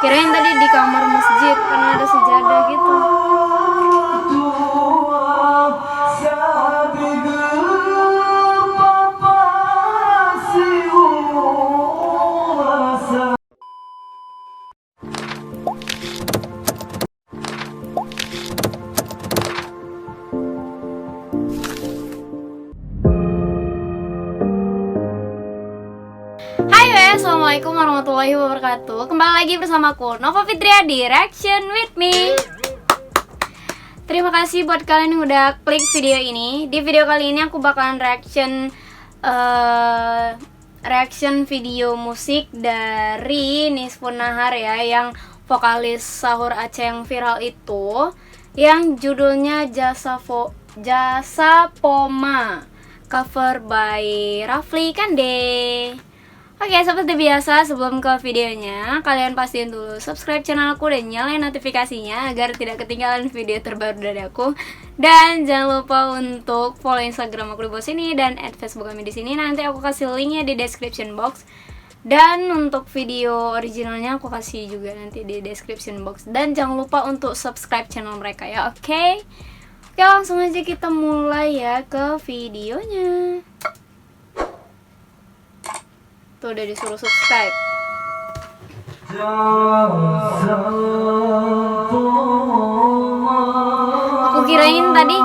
Kirain tadi di kamar masjid karena ada sejadah gitu. Assalamualaikum warahmatullahi wabarakatuh. Kembali lagi bersamaku Nova Fitria di Reaction with Me. Terima kasih buat kalian yang udah klik video ini. Di video kali ini aku bakalan reaction video musik dari Nisfun Nahar ya, yang vokalis Sahur Aceh yang viral itu, yang judulnya Jasa Poma, cover by Rafli Kande. Oke, seperti biasa sebelum ke videonya, kalian pastiin dulu subscribe channel aku dan nyalain notifikasinya agar tidak ketinggalan video terbaru dari aku. Dan jangan lupa untuk follow Instagram aku di bawah sini dan add Facebook kami di sini. Nanti aku kasih linknya di description box. Dan untuk video originalnya aku kasih juga nanti di description box. Dan jangan lupa untuk subscribe channel mereka ya, oke? Oke, langsung aja kita mulai ya ke videonya. Tuh udah disuruh subscribe. Aku kirain tadi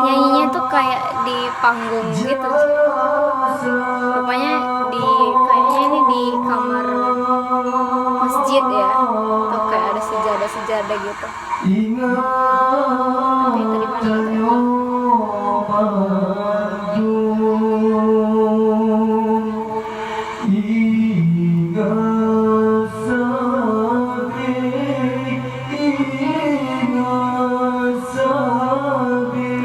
nyanyinya tuh kayak di panggung gitu. Rupanya kayaknya ini di kamar masjid ya. Tuh kayak ada sejadah-sejadah gitu. Tapi itu di mana gitu ya?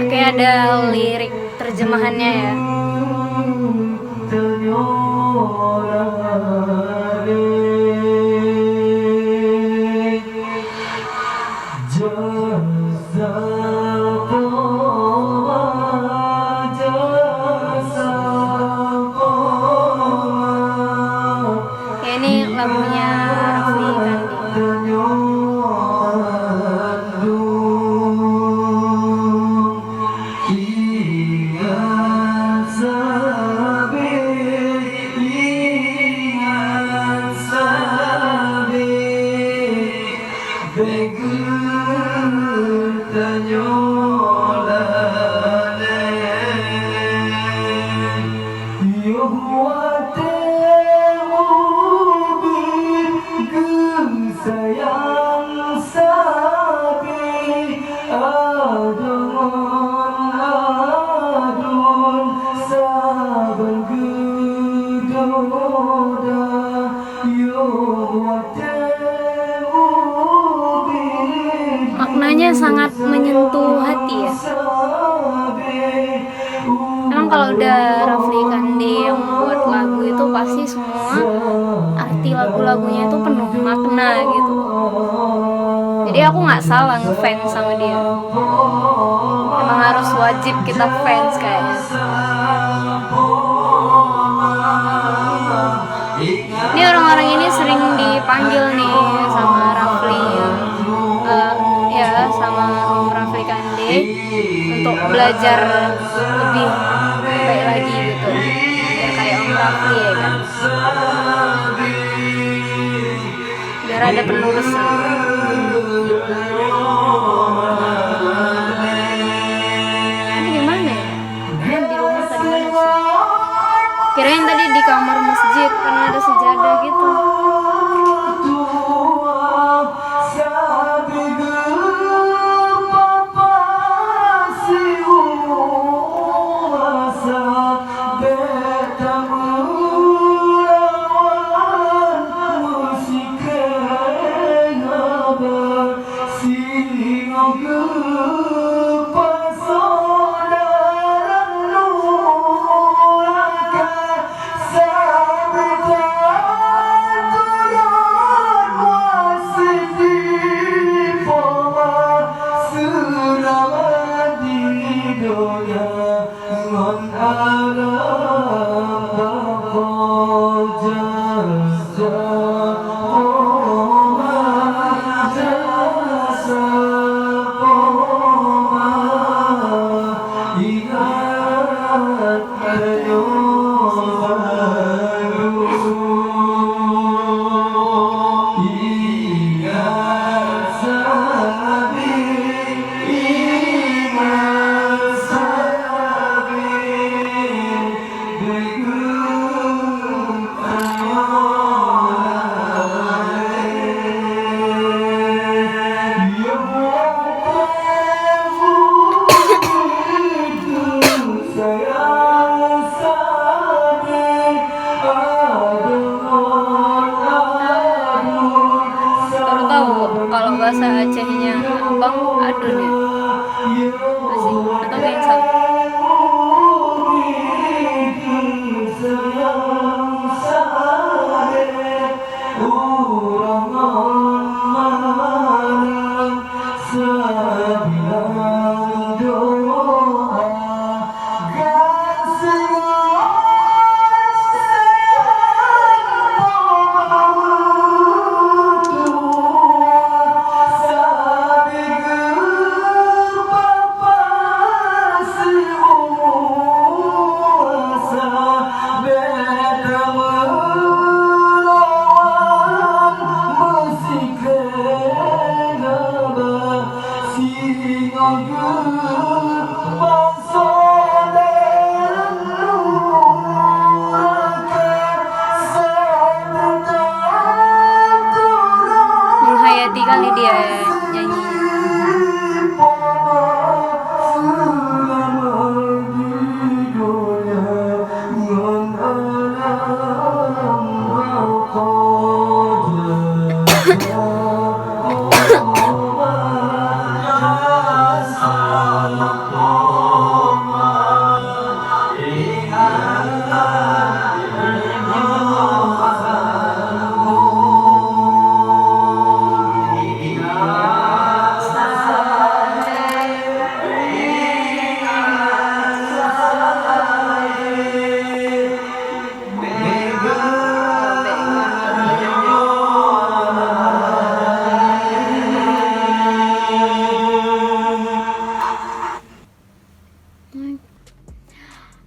Oke, ada lirik terjemahannya ya. Ya, ini lagunya Rafli Kandi. Maknanya sangat menyentuh hati ya. Emang kalau udah Rafli Kande yang buat lagu itu pasti semua arti lagu-lagunya itu penuh makna gitu. Jadi aku nggak salah ngefans sama dia. Emang harus wajib kita fans kayaknya. Ini orang-orang ini sering dipanggil nih sama Rafli, ya sama Om Rafli Kande untuk belajar lebih baik lagi gitu, biar kayak Om Rafli ya kan, biar ada penerusnya. Ini gimana ya? Di rumah tadi mana sih? Kirain tadi di kamar masjid karena ada sejadah gitu. kalau bahasa Acehnya abang adun ya masih atau gak yang salah. Menghayati kali dia nyanyinya.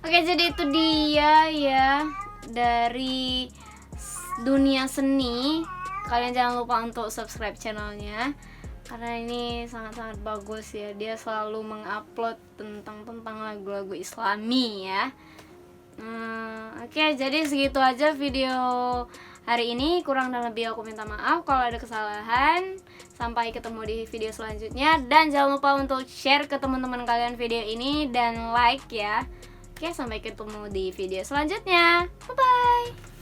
Oke, jadi itu dia ya dari dunia seni. Kalian jangan lupa untuk subscribe channelnya karena ini sangat-sangat bagus ya. Dia selalu mengupload tentang lagu-lagu Islami ya. Oke, jadi segitu aja video hari ini. Kurang dan lebih aku minta maaf kalau ada kesalahan. Sampai ketemu di video selanjutnya. Dan jangan lupa untuk share ke teman-teman kalian video ini dan like ya. Oke, sampai ketemu di video selanjutnya. Bye-bye.